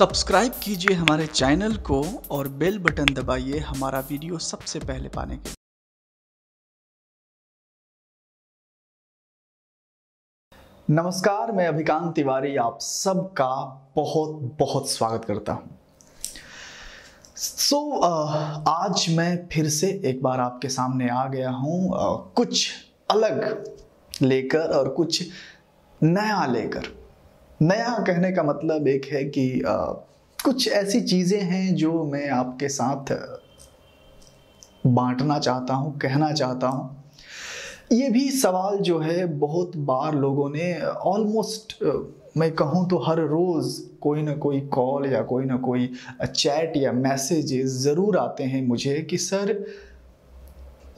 Subscribe कीजिए हमारे channel को और बेल बटन दबाइए हमारा वीडियो सबसे पहले पाने के लिए। नमस्कार, मैं अभिकांत तिवारी आप सबका बहुत बहुत स्वागत करता हूं। आज मैं फिर से एक बार आपके सामने आ गया हूं, कुछ अलग लेकर और कुछ नया लेकर। नया कहने का मतलब एक है कि कुछ ऐसी चीज़ें हैं जो मैं आपके साथ बांटना चाहता हूं, कहना चाहता हूं। ये भी सवाल जो है बहुत बार लोगों ने ऑलमोस्ट मैं कहूं तो हर रोज़ कोई ना कोई कॉल या कोई ना कोई चैट या मैसेजेस ज़रूर आते हैं मुझे कि सर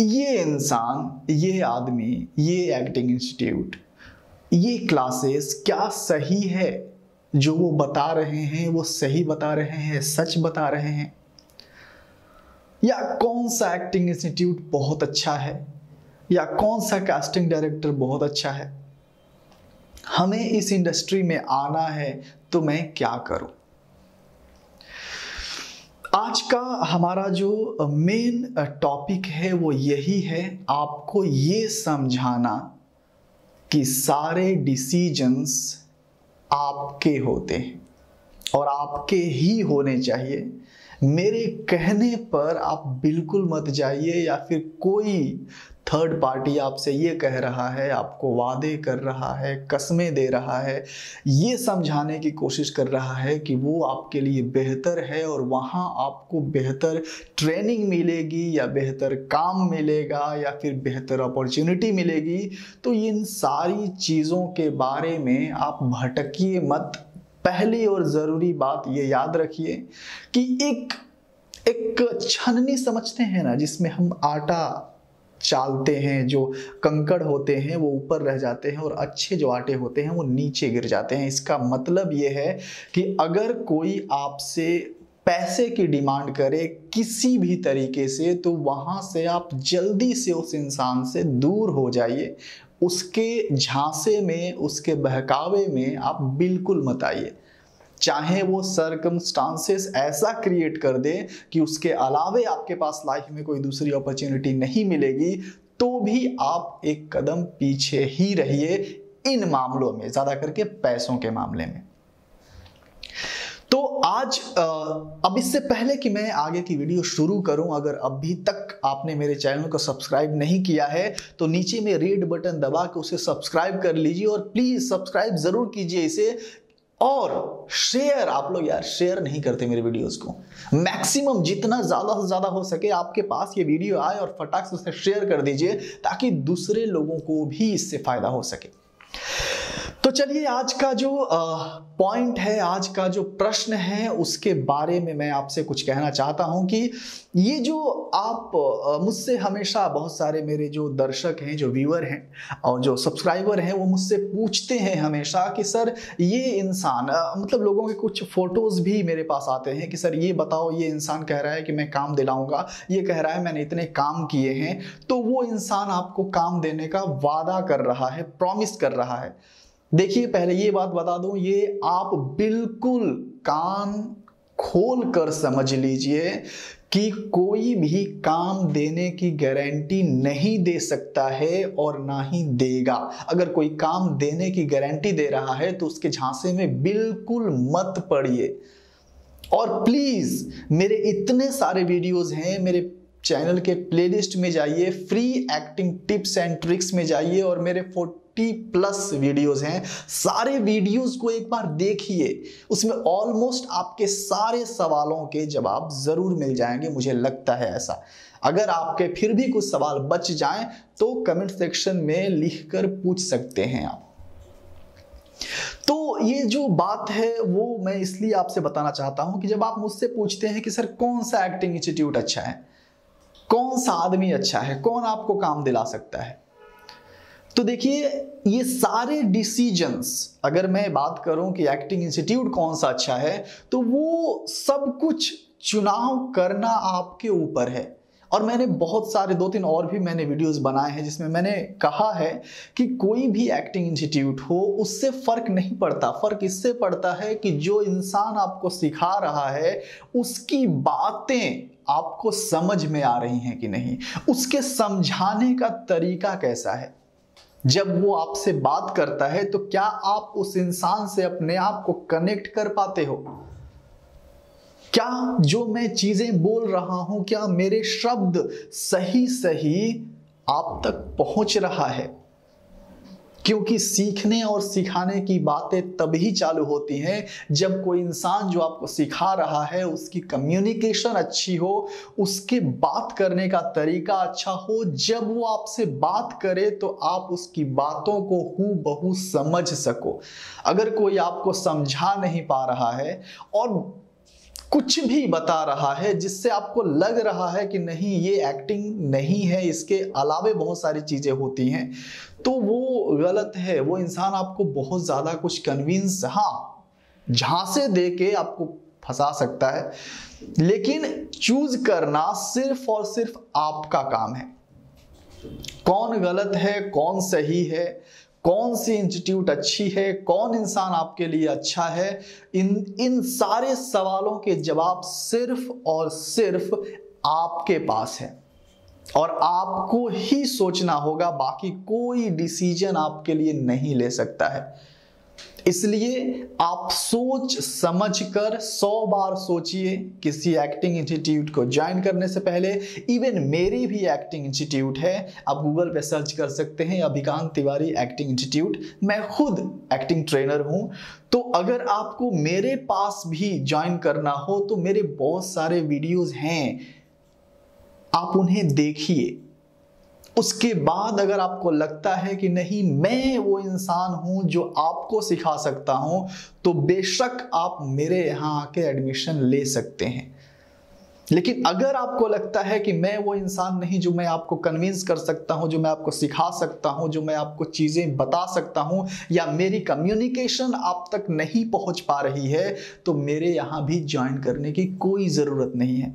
ये इंसान, ये आदमी, ये एक्टिंग इंस्टीट्यूट, ये क्लासेस क्या सही है? जो वो बता रहे हैं वो सही बता रहे हैं, सच बता रहे हैं? या कौन सा एक्टिंग इंस्टीट्यूट बहुत अच्छा है, या कौन सा कास्टिंग डायरेक्टर बहुत अच्छा है? हमें इस इंडस्ट्री में आना है तो मैं क्या करूं? आज का हमारा जो मेन टॉपिक है वो यही है, आपको ये समझाना कि सारे डिसीजंस आपके होते हैं और आपके ही होने चाहिए। मेरे कहने पर आप बिल्कुल मत जाइए, या फिर कोई थर्ड पार्टी आपसे ये कह रहा है, आपको वादे कर रहा है, कसमें दे रहा है, ये समझाने की कोशिश कर रहा है कि वो आपके लिए बेहतर है और वहाँ आपको बेहतर ट्रेनिंग मिलेगी या बेहतर काम मिलेगा या फिर बेहतर अपॉर्चुनिटी मिलेगी, तो इन सारी चीज़ों के बारे में आप भटकिए मत। पहली और ज़रूरी बात ये याद रखिए कि एक छन्नी समझते हैं ना, जिसमें हम आटा चालते हैं, जो कंकड़ होते हैं वो ऊपर रह जाते हैं और अच्छे जो आटे होते हैं वो नीचे गिर जाते हैं। इसका मतलब ये है कि अगर कोई आपसे पैसे की डिमांड करे किसी भी तरीके से, तो वहाँ से आप जल्दी से उस इंसान से दूर हो जाइए। उसके झांसे में, उसके बहकावे में आप बिल्कुल मत आइए। चाहे वो सर्कमस्टांसेस ऐसा क्रिएट कर दे कि उसके अलावे आपके पास लाइफ में कोई दूसरी अपॉर्चुनिटी नहीं मिलेगी, तो भी आप एक कदम पीछे ही रहिए इन मामलों में, ज़्यादा करके पैसों के मामले में। तो आज अब इससे पहले कि मैं आगे की वीडियो शुरू करूं, अगर अभी तक आपने मेरे चैनल को सब्सक्राइब नहीं किया है तो नीचे में रेड बटन दबा के उसे सब्सक्राइब कर लीजिए और प्लीज़ सब्सक्राइब ज़रूर कीजिए इसे। और शेयर, आप लोग यार शेयर नहीं करते मेरे वीडियोस को। मैक्सिमम जितना ज़्यादा से ज़्यादा हो सके आपके पास ये वीडियो आए और फटाक से उसे शेयर कर दीजिए, ताकि दूसरे लोगों को भी इससे फ़ायदा हो सके। तो चलिए, आज का जो पॉइंट है, आज का जो प्रश्न है, उसके बारे में मैं आपसे कुछ कहना चाहता हूं कि ये जो आप मुझसे हमेशा, बहुत सारे मेरे जो दर्शक हैं, जो व्यूअर हैं और जो सब्सक्राइबर हैं, वो मुझसे पूछते हैं हमेशा कि सर ये इंसान, मतलब लोगों के कुछ फोटोज़ भी मेरे पास आते हैं कि सर ये बताओ, ये इंसान कह रहा है कि मैं काम दिलाऊंगा, ये कह रहा है मैंने इतने काम किए हैं, तो वो इंसान आपको काम देने का वादा कर रहा है, प्रॉमिस कर रहा है। देखिए, पहले ये बात बता दूं, ये आप बिल्कुल कान खोल कर समझ लीजिए कि कोई भी काम देने की गारंटी नहीं दे सकता है और ना ही देगा। अगर कोई काम देने की गारंटी दे रहा है तो उसके झांसे में बिल्कुल मत पड़िए। और प्लीज़, मेरे इतने सारे वीडियोस हैं, मेरे चैनल के प्लेलिस्ट में जाइए, free acting tips and tricks में जाइए और मेरे 40+ वीडियोस हैं। सारे वीडियोस को एक बार देखिए, उसमें ऑलमोस्ट आपके सारे सवालों के जवाब जरूर मिल जाएंगे, मुझे लगता है ऐसा। अगर आपके फिर भी कुछ सवाल बच जाएं तो कमेंट सेक्शन में लिखकर पूछ सकते हैं आप। तो ये जो बात है वो मैं इसलिए आपसे बताना चाहता हूं कि जब आप मुझसे पूछते हैं कि सर कौन सा एक्टिंग इंस्टीट्यूट अच्छा है, कौन सा आदमी अच्छा है, कौन आपको काम दिला सकता है, तो देखिए, ये सारे डिसीजंस, अगर मैं बात करूं कि एक्टिंग इंस्टीट्यूट कौन सा अच्छा है, तो वो सब कुछ चुनाव करना आपके ऊपर है। और मैंने बहुत सारे 2-3 और भी मैंने वीडियोस बनाए हैं जिसमें मैंने कहा है कि कोई भी एक्टिंग इंस्टीट्यूट हो उससे फर्क नहीं पड़ता। फर्क इससे पड़ता है कि जो इंसान आपको सिखा रहा है उसकी बातें आपको समझ में आ रही हैं कि नहीं, उसके समझाने का तरीका कैसा है। जब वो आपसे बात करता है तो क्या आप उस इंसान से अपने आप को कनेक्ट कर पाते हो? क्या जो मैं चीजें बोल रहा हूं, क्या मेरे शब्द सही सही आप तक पहुंच रहा है? क्योंकि सीखने और सिखाने की बातें तभी चालू होती हैं जब कोई इंसान जो आपको सिखा रहा है उसकी कम्युनिकेशन अच्छी हो, उसके बात करने का तरीका अच्छा हो। जब वो आपसे बात करे तो आप उसकी बातों को हूबहू समझ सको। अगर कोई आपको समझा नहीं पा रहा है और कुछ भी बता रहा है जिससे आपको लग रहा है कि नहीं ये एक्टिंग नहीं है, इसके अलावे बहुत सारी चीजें होती हैं, तो वो गलत है। वो इंसान आपको बहुत ज्यादा कुछ कन्विंस, हाँ, झांसे दे के आपको फंसा सकता है, लेकिन चूज करना सिर्फ और सिर्फ आपका काम है। कौन गलत है, कौन सही है, कौन सी इंस्टीट्यूट अच्छी है, कौन इंसान आपके लिए अच्छा है, इन सारे सवालों के जवाब सिर्फ और सिर्फ आपके पास है और आपको ही सोचना होगा। बाकी कोई डिसीजन आपके लिए नहीं ले सकता है। इसलिए आप सोच समझ कर 100 बार सोचिए किसी एक्टिंग इंस्टीट्यूट को ज्वाइन करने से पहले। इवन मेरी भी एक्टिंग इंस्टीट्यूट है, आप गूगल पे सर्च कर सकते हैं अभिकांत तिवारी एक्टिंग इंस्टीट्यूट। मैं खुद एक्टिंग ट्रेनर हूं, तो अगर आपको मेरे पास भी ज्वाइन करना हो तो मेरे बहुत सारे वीडियोस हैं, आप उन्हें देखिए। उसके बाद अगर आपको लगता है कि नहीं मैं वो इंसान हूं जो आपको सिखा सकता हूं, तो बेशक आप मेरे यहां आके एडमिशन ले सकते हैं। लेकिन अगर आपको लगता है कि मैं वो इंसान नहीं जो मैं आपको कन्विंस कर सकता हूं, जो मैं आपको सिखा सकता हूं, जो मैं आपको चीजें बता सकता हूं, या मेरी कम्युनिकेशन आप तक नहीं पहुंच पा रही है, तो मेरे यहां भी ज्वाइन करने की कोई जरूरत नहीं है।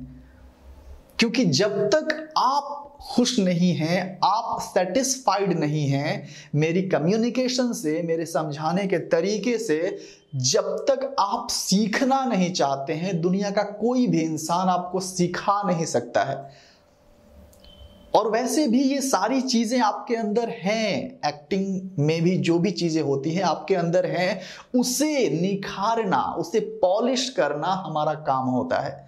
क्योंकि जब तक आप खुश नहीं हैं, आप सेटिस्फाइड नहीं हैं मेरी कम्युनिकेशन से, मेरे समझाने के तरीके से, जब तक आप सीखना नहीं चाहते हैं, दुनिया का कोई भी इंसान आपको सिखा नहीं सकता है। और वैसे भी ये सारी चीजें आपके अंदर हैं, एक्टिंग में भी जो भी चीजें होती हैं आपके अंदर हैं, उसे निखारना, उसे पॉलिश करना हमारा काम होता है।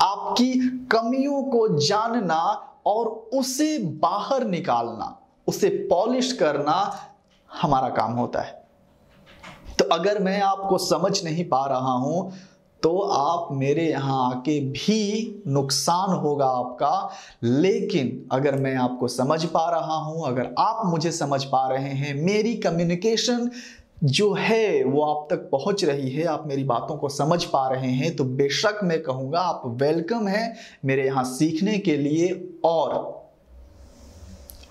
आपकी कमियों को जानना और उसे बाहर निकालना, उसे पॉलिश करना हमारा काम होता है। तो अगर मैं आपको समझ नहीं पा रहा हूं तो आप मेरे यहां आके भी नुकसान होगा आपका। लेकिन अगर मैं आपको समझ पा रहा हूं, अगर आप मुझे समझ पा रहे हैं, मेरी कम्युनिकेशन जो है वो आप तक पहुंच रही है, आप मेरी बातों को समझ पा रहे हैं, तो बेशक मैं कहूंगा आप वेलकम हैं मेरे यहां सीखने के लिए। और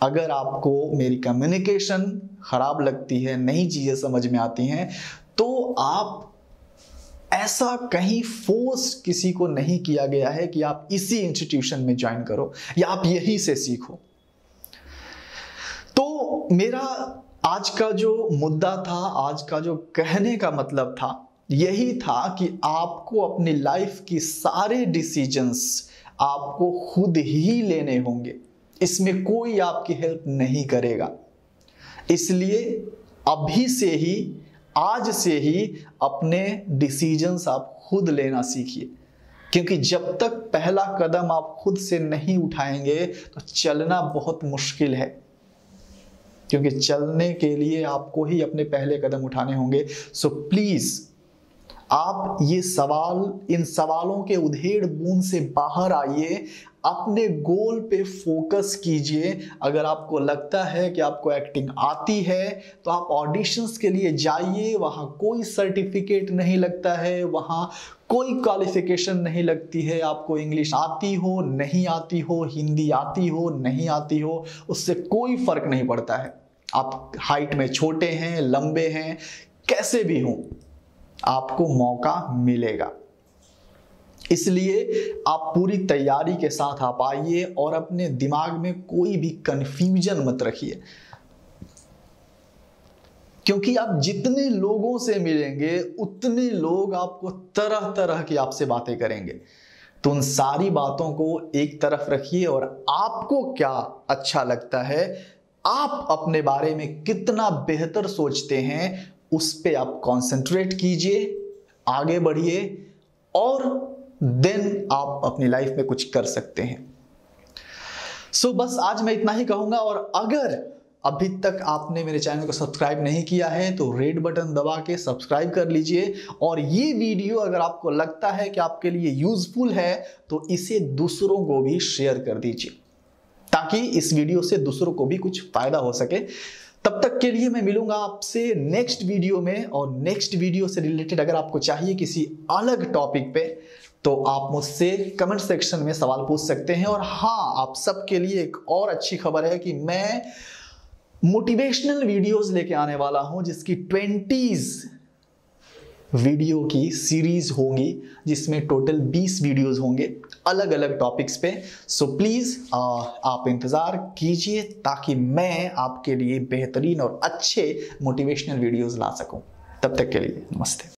अगर आपको मेरी कम्युनिकेशन खराब लगती है, नई चीजें समझ में आती हैं, तो आप ऐसा कहीं फोर्स किसी को नहीं किया गया है कि आप इसी इंस्टीट्यूशन में ज्वाइन करो या आप यहीं से सीखो। तो मेरा आज का जो मुद्दा था, आज का जो कहने का मतलब था, यही था कि आपको अपनी लाइफ की सारे डिसीजंस आपको खुद ही लेने होंगे। इसमें कोई आपकी हेल्प नहीं करेगा। इसलिए अभी से ही, आज से ही अपने डिसीजंस आप खुद लेना सीखिए। क्योंकि जब तक पहला कदम आप खुद से नहीं उठाएंगे तो चलना बहुत मुश्किल है। क्योंकि चलने के लिए आपको ही अपने पहले कदम उठाने होंगे। सो प्लीज आप ये सवाल, इन सवालों के उधेड़ बुन से बाहर आइए, अपने गोल पे फोकस कीजिए। अगर आपको लगता है कि आपको एक्टिंग आती है तो आप ऑडिशंस के लिए जाइए। वहाँ कोई सर्टिफिकेट नहीं लगता है, वहाँ कोई क्वालिफिकेशन नहीं लगती है। आपको इंग्लिश आती हो नहीं आती हो, हिंदी आती हो नहीं आती हो, उससे कोई फर्क नहीं पड़ता है। आप हाइट में छोटे हैं, लंबे हैं, कैसे भी हों, आपको मौका मिलेगा। इसलिए आप पूरी तैयारी के साथ आप आइए और अपने दिमाग में कोई भी कंफ्यूजन मत रखिए, क्योंकि आप जितने लोगों से मिलेंगे उतने लोग आपको तरह तरह की आपसे बातें करेंगे। तो उन सारी बातों को एक तरफ रखिए और आपको क्या अच्छा लगता है, आप अपने बारे में कितना बेहतर सोचते हैं, उस पे आप कंसंट्रेट कीजिए, आगे बढ़िए और देन आप अपनी लाइफ में कुछ कर सकते हैं। सो बस आज मैं इतना ही कहूंगा, और अगर अभी तक आपने मेरे चैनल को सब्सक्राइब नहीं किया है तो रेड बटन दबा के सब्सक्राइब कर लीजिए, और ये वीडियो अगर आपको लगता है कि आपके लिए यूजफुल है तो इसे दूसरों को भी शेयर कर दीजिए, ताकि इस वीडियो से दूसरों को भी कुछ फायदा हो सके। तब तक के लिए मैं मिलूंगा आपसे नेक्स्ट वीडियो में, और नेक्स्ट वीडियो से रिलेटेड अगर आपको चाहिए किसी अलग टॉपिक पे तो आप मुझसे कमेंट सेक्शन में सवाल पूछ सकते हैं। और हाँ, आप सबके लिए एक और अच्छी खबर है कि मैं मोटिवेशनल वीडियोस लेके आने वाला हूं, जिसकी 20 वीडियो की सीरीज होगी, जिसमें टोटल 20 वीडियोस होंगे अलग अलग टॉपिक्स पे। सो प्लीज आप इंतजार कीजिए ताकि मैं आपके लिए बेहतरीन और अच्छे मोटिवेशनल वीडियोस ला सकूं। तब तक के लिए नमस्ते।